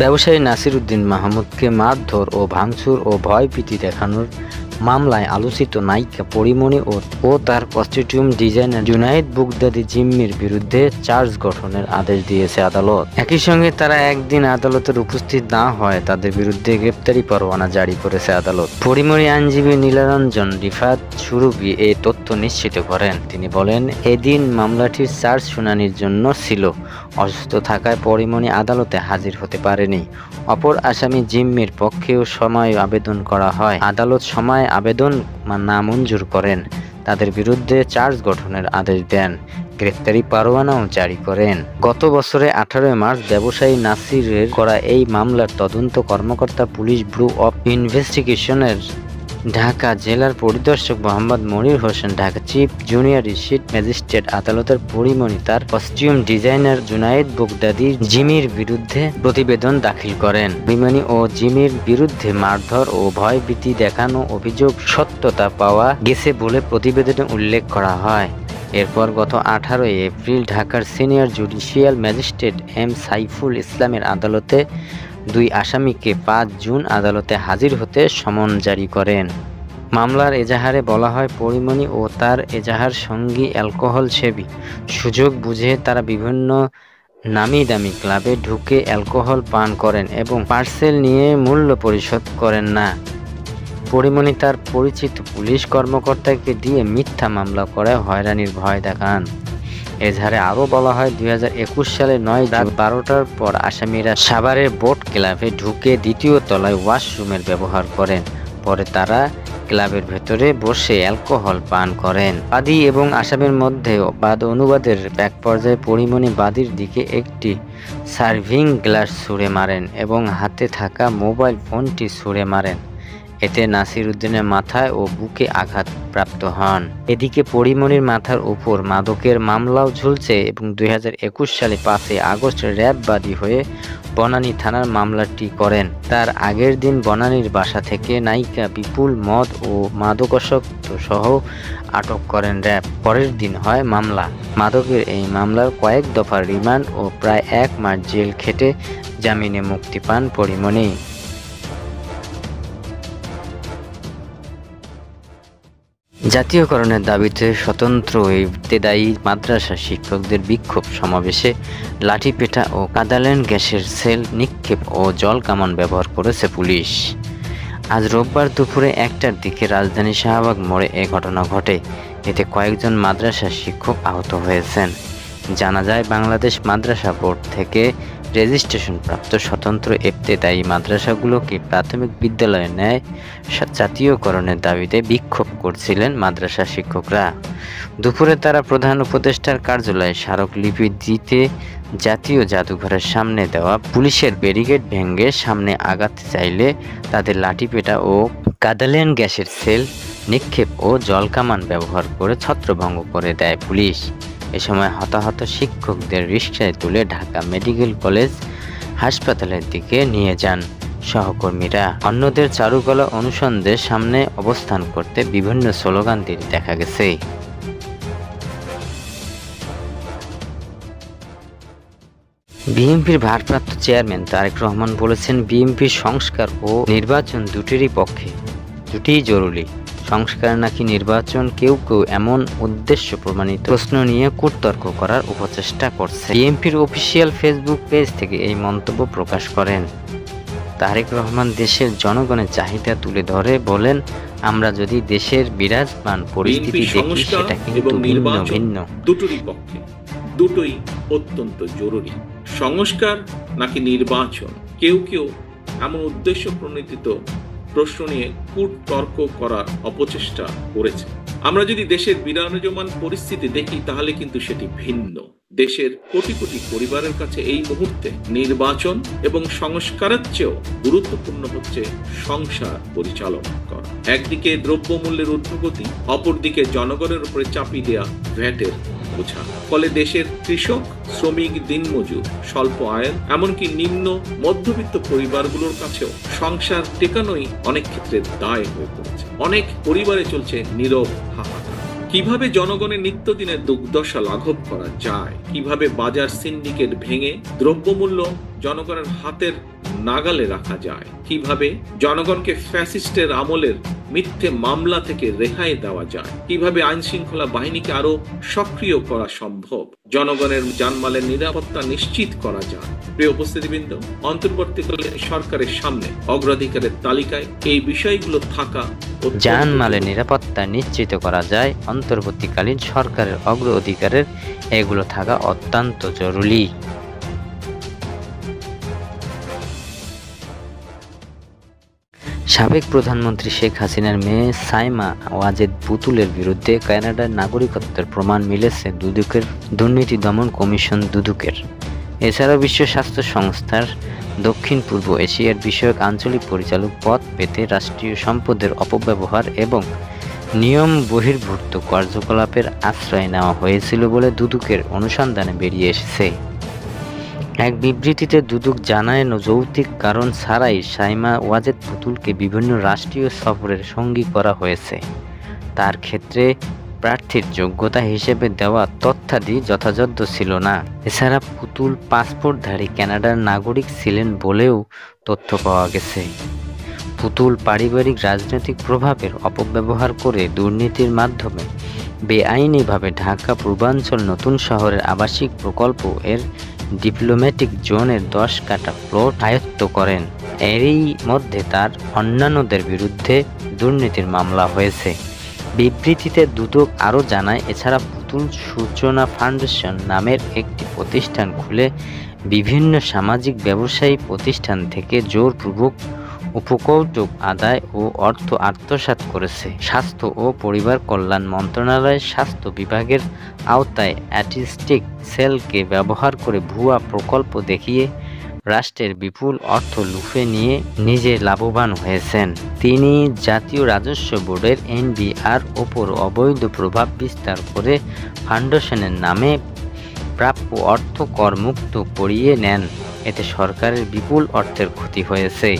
ব্যবসায়ী নাসির উদ্দিন মাহমুদকে মারধর ও ভাঙচুর ও ভয়ভীতি দেখানোর মামলায় আলোচিত নায়িকা পরিমণি ও তার কস্টিটিউম ডিজাইনার জুনায়েদ বুগদাদি জিম্মির বিরুদ্ধে চার্জ গঠনের আদেশ দিয়েছে আদালত। একই সঙ্গে তারা একদিন আদালতের উপস্থিত না হয় তাদের বিরুদ্ধে গ্রেপ্তারি পরোয়ানা জারি করেছে আদালত। পরিমণি আইনজীবী নীলারঞ্জন রিফাত সুরভি এই তথ্য নিশ্চিত করেন। তিনি বলেন, এদিন মামলাটির চার্জ শুনানির জন্য ছিল। অসুস্থ থাকায় পরিমণি আদালতে হাজির হতে পারেনি। অপর আসামি জিম্মির পক্ষেও সময় আবেদন করা হয়। আদালত সময় আবেদন নামঞ্জুর করেন। তাদের বিরুদ্ধে চার্জ গঠনের আদেশ দেন। গ্রেফতারি পরোয়ানাও জারি করেন। গত বছরে 18 মার্চ ব্যবসায়ী নাসিরের করা এই মামলার তদন্ত কর্মকর্তা পুলিশ ব্যুরো অব ইনভেস্টিগেশনের ঢাকা জেলার পরিদর্শক মোহাম্মদ মনির হোসেন ঢাকা চিফ জুনিয়র রিট ম্যাজিস্ট্রেট আদালতের পরিমণি তার কস্টিউম ডিজাইনার জুনায়েদ বুগদাদি জিমির বিরুদ্ধে প্রতিবেদন দাখিল করেন। পরিমণি ও জিমির বিরুদ্ধে মারধর ও ভয়ভীতি দেখানো অভিযোগ সত্যতা পাওয়া গেছে বলে প্রতিবেদনে উল্লেখ করা হয়। এরপর গত 18 এপ্রিল ঢাকার senior judicial magistrate M Saiful ইসলামের আদালতে দুই আসামিকে 5 জুন আদালতে হাজির হতে সমন জারি করেন। মামলার এজাহারে বলা হয়, পরিমণি ও তার এজাহার সঙ্গী অ্যালকোহল সেবী। সুযোগ বুঝে তারা বিভিন্ন নামি দামি ক্লাবে ঢুকে অ্যালকোহল পান করেন এবং পার্সেল নিয়ে মূল্য পরিশোধ করেন না। পরিমণি তার পরিচিত পুলিশ কর্মকর্তাকে দিয়ে মিথ্যা মামলা করে হয়রানির ভয় দেখান। এজাহারে আরও বলা হয়, 2021 সালের 9 রাত 12টার পর আসামিরা সাভারের বোট ক্লাবে ঢুকে দ্বিতীয় তলায় ওয়াশরুমের ব্যবহার করেন। পরে তারা ক্লাবের ভেতরে বসে অ্যালকোহল পান করেন। বাদী এবং আসামির মধ্যে বাদ অনুবাদের এক পর্যায়ে পরিমণি বাদীর দিকে একটি সার্ভিং গ্লাস ছুঁড়ে মারেন এবং হাতে থাকা মোবাইল ফোনটি ছুঁড়ে মারেন। এতে নাসির উদ্দিনের মাথায় ও বুকে আঘাত প্রাপ্ত হন। এদিকে পরিমণির মাথার উপর মাদকের মামলাও ঝুলছে এবং 2021 সালে 5 আগস্ট র্যাব বাদী হয়ে বনানী থানার মামলাটি করেন। তার আগের দিন বনানীর বাসা থেকে নায়িকা বিপুল মদ ও মাদকাসক্ত সহ আটক করেন র্যাব। পরের দিন হয় মামলা। মাদকের এই মামলার কয়েক দফা রিমান্ড ও প্রায় 1 মাস জেল খেটে জামিনে মুক্তি পান পরিমণি। জাতীয়করণের দাবিতে স্বতন্ত্র ইবতেদায়ী মাদ্রাসা শিক্ষকদের বিক্ষোভ সমাবেশে লাঠিপেটা ও কাদালেন গ্যাসের সেল নিক্ষেপ ও জল কামান ব্যবহার করেছে পুলিশ। আজ রোববার দুপুরে 1টার দিকে রাজধানীর শাহবাগ মোড়ে এ ঘটনা ঘটে। এতে কয়েকজন মাদ্রাসা শিক্ষক আহত হয়েছেন। জানা যায়, বাংলাদেশ মাদ্রাসা বোর্ড থেকে রেজিস্ট্রেশনপ্রাপ্ত স্বতন্ত্র ইবতেদায়ী মাদ্রাসাগুলোকে প্রাথমিক বিদ্যালয়ের ন্যায় জাতীয়করণের দাবিতে বিক্ষোভ করছিলেন মাদ্রাসা শিক্ষকরা। দুপুরে তারা প্রধান উপদেষ্টার কার্যালয়ে স্মারকলিপি দিতে জাতীয় জাদুঘরের সামনে দেওয়া পুলিশের ব্যারিকেড ভেঙে সামনে আগাতে চাইলে তাদের লাঠিপেটা ও কাদালেন গ্যাসের সেল নিক্ষেপ ও জলকামান ব্যবহার করে ছত্রভঙ্গ করে দেয় পুলিশ। এ সময় হতাহত শিক্ষকদের রিকশায় তুলে ঢাকা মেডিকেল কলেজ হাসপাতালের দিকে নিয়ে যান সহকর্মীরা। অন্যদের চারুকলা অনুষদের সামনে অবস্থান করতে বিভিন্ন স্লোগান দিতে দেখা গেছে। বিএনপির ভারপ্রাপ্ত চেয়ারম্যান তারেক রহমান বলেছেন, বিএনপির সংস্কার ও নির্বাচন দুটিরই পক্ষে, দুটিই জরুরি। সংস্কার নাকি নির্বাচন, কেউ কেউ এমন উদ্দেশ্য প্রমাণিত প্রশ্ন নিয়ে কূটতর্ক করার উপচেষ্টা করছে। বিএনপির অফিসিয়াল ফেসবুক পেজ থেকে এই মন্তব্য প্রকাশ করেন তারেক রহমান। দেশের জনগণের চাহিদা তুলে ধরে বলেন, আমরা যদি দেশের বিরাজমান পরিস্থিতি দেখি, সেটা কিন্তু ভিন্ন ভিন্ন। দুটোরই পক্ষে, দুটোই অত্যন্ত জরুরি। সংস্কার নাকি নির্বাচন, কেউ কেউ এমন উদ্দেশ্য প্রণোদিত প্রশ্ন নিয়ে কূটতর্ক করার অপচেষ্টা করেছে। আমরা যদি দেশের বিরাজমান পরিস্থিতি দেখি, তাহলে কিন্তু সেটি ভিন্ন। দেশের কোটি কোটি পরিবারের কাছে এই মুহূর্তে নির্বাচন এবং সংস্কারের চেয়েও গুরুত্বপূর্ণ হচ্ছে সংসার পরিচালনা করা। একদিকে দ্রব্যমূল্যের ঊর্ধ্বগতি, অপরদিকে জনগণের উপরে চাপিয়ে দেওয়া ভ্যাটের বোঝা। ফলে দেশের কৃষক, শ্রমিক, দিনমজুর, স্বল্প আয়ের, এমনকি নিম্ন মধ্যবিত্ত পরিবারগুলোর কাছেও সংসার টেকানোই অনেক ক্ষেত্রে দায় হয়ে পড়েছে। অনেক পরিবারে চলছে নীরব হাহাকার। কিভাবে জনগণের নিত্যদিনের দুর্দশা লাঘব করা যায়, কিভাবে বাজার সিন্ডিকেট ভেঙে দ্রব্যমূল্য জনগণের হাতের নাগালে রাখা যায়, কিভাবে জনগণকে ফ্যাসিস্টের আমলের মিথ্যে মামলা থেকে রেহাই দেওয়া যায়, কিভাবে আইন শৃঙ্খলা বাহিনীকে আরো সক্রিয় করা সম্ভব, জনগণের জানমালের নিরাপত্তা নিশ্চিত করা যায়। প্রিয় উপস্থিতিবৃন্দ, অন্তর্বর্তীকালীন সরকারের সামনে অগ্রাধিকারের তালিকায় এই বিষয়গুলো থাকা জানমালের নিরাপত্তা নিশ্চিত করা যায়, অন্তর্বর্তীকালীন সরকারের অগ্রাধিকারের এগুলো থাকা অত্যন্ত জরুরি। সাবেক প্রধানমন্ত্রী শেখ হাসিনার মেয়ে সাইমা ওয়াজেদ পুতুলের বিরুদ্ধে কানাডার নাগরিকত্বের প্রমাণ মিলেছে দুদকের দুর্নীতি দমন কমিশন দুদকের। এছাড়াও বিশ্ব স্বাস্থ্য সংস্থার দক্ষিণ পূর্ব এশিয়ার বিষয়ক আঞ্চলিক পরিচালক পদ পেতে রাষ্ট্রীয় সম্পদের অপব্যবহার এবং নিয়ম বহির্ভূত কার্যকলাপের আশ্রয় নেওয়া হয়েছিল বলে দুদকের অনুসন্ধানে বেরিয়ে এসেছে। এক বিবৃতিতে দুদক জানায়, যৌক্তিক কারণ ছাড়াই সাইমা ওয়াজেদ পুতুলকে বিভিন্ন রাষ্ট্রীয় সফরের সঙ্গী করা হয়েছে। তার ক্ষেত্রে প্রার্থীর যোগ্যতা হিসেবে দেওয়া তথ্যাদি যথাযথ ছিল না। এছাড়া পুতুল পাসপোর্টধারী কানাডার নাগরিক ছিলেন বলেও তথ্য পাওয়া গেছে। পুতুল পারিবারিক রাজনৈতিক প্রভাবের অপব্যবহার করে দুর্নীতির মাধ্যমে বেআইনিভাবে ঢাকা পূর্বাঞ্চল নতুন শহরের আবাসিক প্রকল্প এর ডিপ্লোম্যাটিক জোনের 10 কাঠা প্লট আয়ত্ত করেন। এরই মধ্যে তার অন্যান্যদের বিরুদ্ধে দুর্নীতির মামলা হয়েছে। বিবৃতিতে দুদক আরও জানায়, এছাড়া পুতুল সূচনা ফাউন্ডেশন নামের একটি প্রতিষ্ঠান খুলে বিভিন্ন সামাজিক ব্যবসায়ী প্রতিষ্ঠান থেকে জোরপূর্বক উপকৌতুক আদায় ও অর্থ আত্মসাৎ করেছে। স্বাস্থ্য ও পরিবার কল্যাণ মন্ত্রণালয়ের স্বাস্থ্য বিভাগের আওতায় স্ট্যাটিস্টিক সেলকে ব্যবহার করে ভুয়া প্রকল্প দেখিয়ে রাষ্ট্রের বিপুল অর্থ লুফে নিয়ে নিজে লাভবান হয়েছেন। তিনি জাতীয় রাজস্ব বোর্ডের এনবিআর ওপর অবৈধ প্রভাব বিস্তার করে ফাউন্ডেশনের নামে প্রাপ্য অর্থ করমুক্ত করিয়ে নেন। এতে সরকারের বিপুল অর্থের ক্ষতি হয়েছে।